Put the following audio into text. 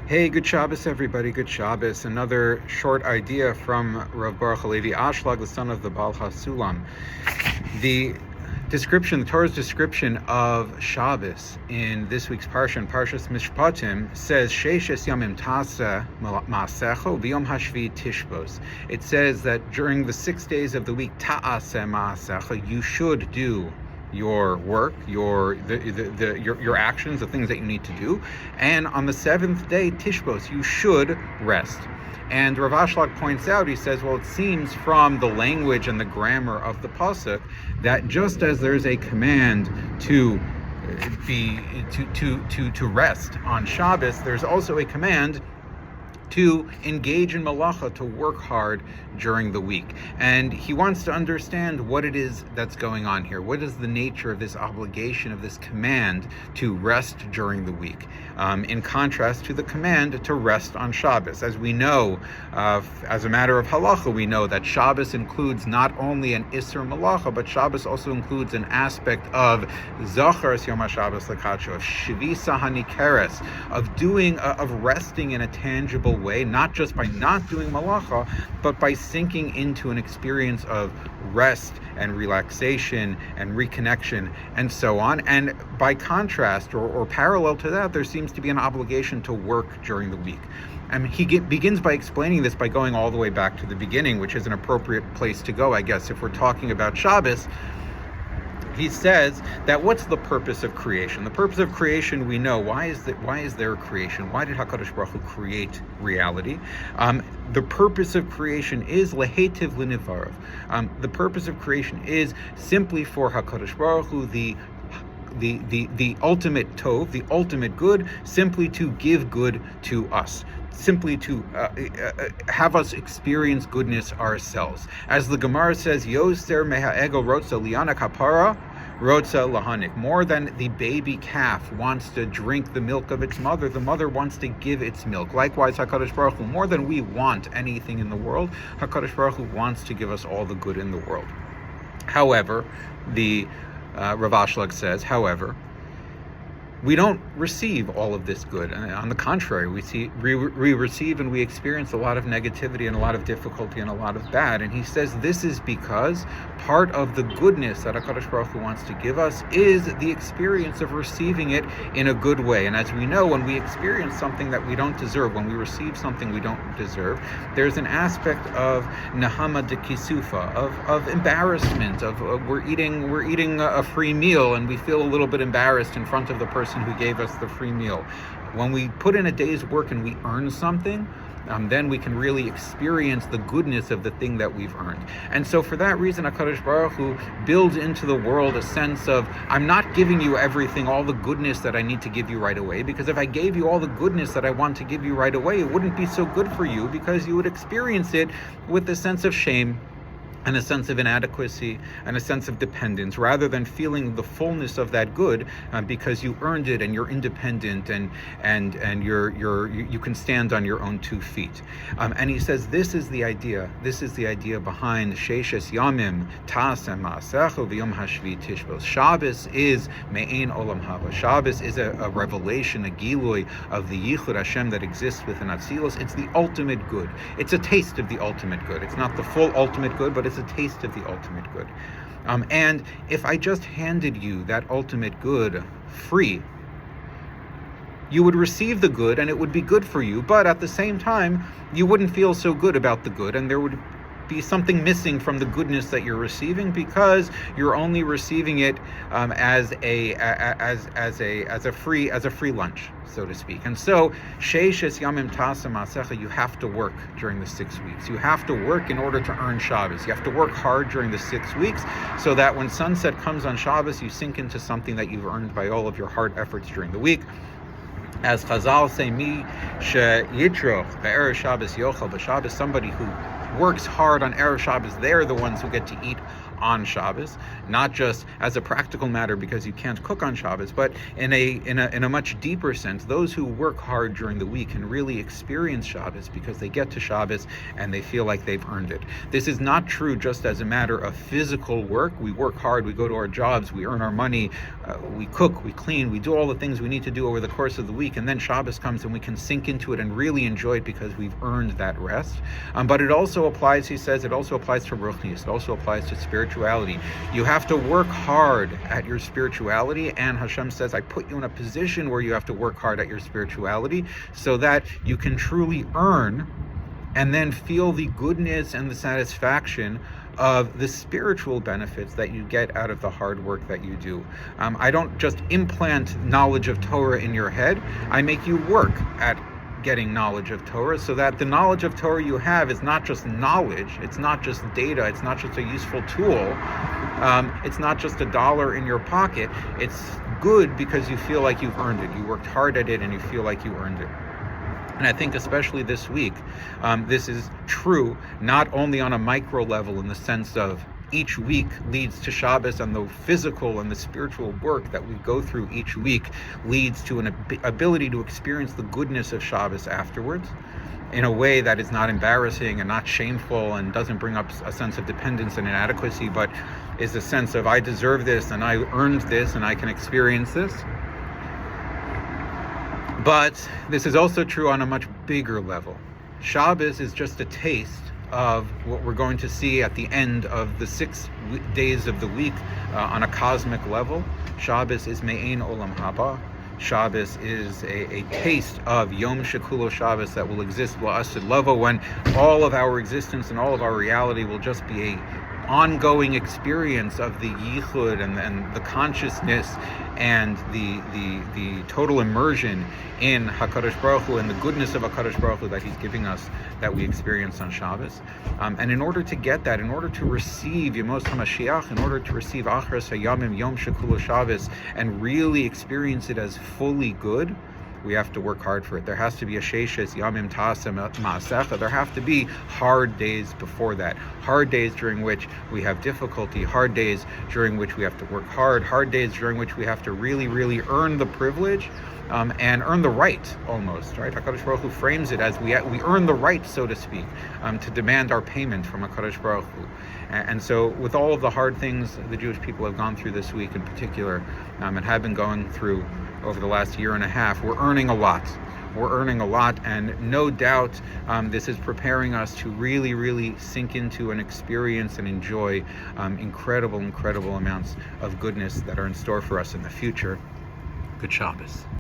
Hey, good Shabbos, everybody. Good Shabbos. Another short idea from Rav Baruch Halevi Ashlag, the son of the Baal HaSulam. The Torah's description of Shabbos in this week's Parsha, in Parshas Mishpatim, says, Sheishes Yamim Tasa Ma'asecho V'yom Hashvi Tishbos. It says that during the 6 days of the week, Ta'aseh Ma'asecho, you should do your work, your actions, the things that you need to do, and on the seventh day, Tishbos, you should rest. And Rav Ashlag points out, he says, well, it seems from the language and the grammar of the pasuk that just as there's a command to rest on Shabbos, there's also a command to engage in malacha, to work hard during the week. And he wants to understand what it is that's going on here. What is the nature of this obligation, of this command to rest during the week, in contrast to the command to rest on Shabbos? As we know, as a matter of halacha, we know that Shabbos includes not only an Isser malacha, but Shabbos also includes an aspect of Zacharas Yom HaShabbos L'Kadsho, of Shivisa Hanikeres, of resting in a tangible way, not just by not doing malacha, but by sinking into an experience of rest and relaxation and reconnection and so on. And by contrast, or parallel to that, there seems to be an obligation to work during the week. And he begins by explaining this by going all the way back to the beginning, which is an appropriate place to go, I guess, if we're talking about Shabbos. He says that what's the purpose of creation? The purpose of creation, we know. Why is there a creation? Why did HaKadosh Baruch Hu create reality? The purpose of creation is lehetiv l'nivarav. The purpose of creation is simply for HaKadosh Baruch Hu, the ultimate tov, the ultimate good, simply to give good to us, simply to have us experience goodness ourselves. As the Gemara says, Yoser meha'ego rotza liana kapara rotza lahanik. More than the baby calf wants to drink the milk of its mother, the mother wants to give its milk. Likewise, HaKadosh Baruch Hu, more than we want anything in the world, HaKadosh Baruch Hu wants to give us all the good in the world. However, the Rav Ashlag says, however, we don't receive all of this good. On the contrary, we receive and we experience a lot of negativity and a lot of difficulty and a lot of bad. And he says this is because part of the goodness that HaKadosh Baruch Hu wants to give us is the experience of receiving it in a good way. And as we know, when we experience something that we don't deserve, when we receive something we don't deserve, there's an aspect of nahama de kisufa, of embarrassment, of we're eating a free meal and we feel a little bit embarrassed in front of the person who gave us the free meal. When we put in a day's work and we earn something, then we can really experience the goodness of the thing that we've earned. And so for that reason, HaKadosh Baruch Hu builds into the world a sense of, I'm not giving you everything, all the goodness that I need to give you right away, because if I gave you all the goodness that I want to give you right away, it wouldn't be so good for you, because you would experience it with a sense of shame and a sense of inadequacy and a sense of dependence, rather than feeling the fullness of that good because you earned it and you're independent and you can stand on your own 2 feet. And he says this is the idea behind Sheishes Yamim Ta'aseh Ma'asecho V'yom Hashvi Tishbos. Shabbos is Me'ein Olam Haba. Shabbos is a revelation, a gilui of the Yichud Hashem that exists within Atzilus. It's the ultimate good. It's a taste of the ultimate good. It's not the full ultimate good, but it's a taste of the ultimate good. And if I just handed you that ultimate good free, you would receive the good and it would be good for you, but at the same time, you wouldn't feel so good about the good, and there would be something missing from the goodness that you're receiving, because you're only receiving it as a free lunch, so to speak. And so Sheishes Yamim Ta'aseh Ma'asecha, you have to work during the 6 weeks. You have to work in order to earn Shabbos. You have to work hard during the 6 weeks, so that when sunset comes on Shabbos, you sink into something that you've earned by all of your hard efforts during the week. As Chazal say, Mi she'yitroch be'erev Shabbos yochel b'Shabbos, somebody who works hard on Erev Shabbos, they're the ones who get to eat on Shabbos, not just as a practical matter because you can't cook on Shabbos, but in a much deeper sense. Those who work hard during the week can really experience Shabbos because they get to Shabbos and they feel like they've earned it. This is not true just as a matter of physical work. We work hard, we go to our jobs, we earn our money, we cook, we clean, we do all the things we need to do over the course of the week, and then Shabbos comes and we can sink into it and really enjoy it because we've earned that rest. But it also applies, he says, it also applies to ruchnius, it also applies to spirituality. You have to work hard at your spirituality, and Hashem says, I put you in a position where you have to work hard at your spirituality so that you can truly earn and then feel the goodness and the satisfaction of the spiritual benefits that you get out of the hard work that you do. I don't just implant knowledge of Torah in your head, I make you work at getting knowledge of Torah so that the knowledge of Torah you have is not just knowledge, it's not just data, it's not just a useful tool, it's not just a dollar in your pocket, it's good because you feel like you've earned it. You worked hard at it and you feel like you earned it. And I think especially this week, this is true not only on a micro level in the sense of each week leads to Shabbos, and the physical and the spiritual work that we go through each week leads to an ability to experience the goodness of Shabbos afterwards in a way that is not embarrassing and not shameful and doesn't bring up a sense of dependence and inadequacy, but is a sense of I deserve this and I earned this and I can experience this. But this is also true on a much bigger level. Shabbos is just a taste of what we're going to see at the end of the 6 days of the week on a cosmic level. Shabbos is Me'ein Olam Haba. Shabbos is a taste of Yom Shekulo Shabbos that will exist La'asid Lavo, when all of our existence and all of our reality will just be a ongoing experience of the yichud and the consciousness and the total immersion in HaKadosh Baruch Hu and the goodness of HaKadosh Baruch Hu that He's giving us, that we experience on Shabbos. And in order to get that, in order to receive Yemos HaMashiach, in order to receive Achras HaYamim Yom Shekulo Shabbos and really experience it as fully good, we have to work hard for it. There has to be a sheishes yamim ta'aseh ma'asecha. There have to be hard days before that. Hard days during which we have difficulty. Hard days during which we have to work hard. Hard days during which we have to really, really earn the privilege and earn the right, almost, right? HaKadosh Baruch Hu frames it as we earn the right, so to speak, to demand our payment from HaKadosh Baruch Hu. And so with all of the hard things the Jewish people have gone through this week in particular, and have been going through over the last year and a half, we're earning a lot. We're earning a lot, and no doubt this is preparing us to really, really sink into and experience and enjoy incredible, incredible amounts of goodness that are in store for us in the future. Good Shabbos.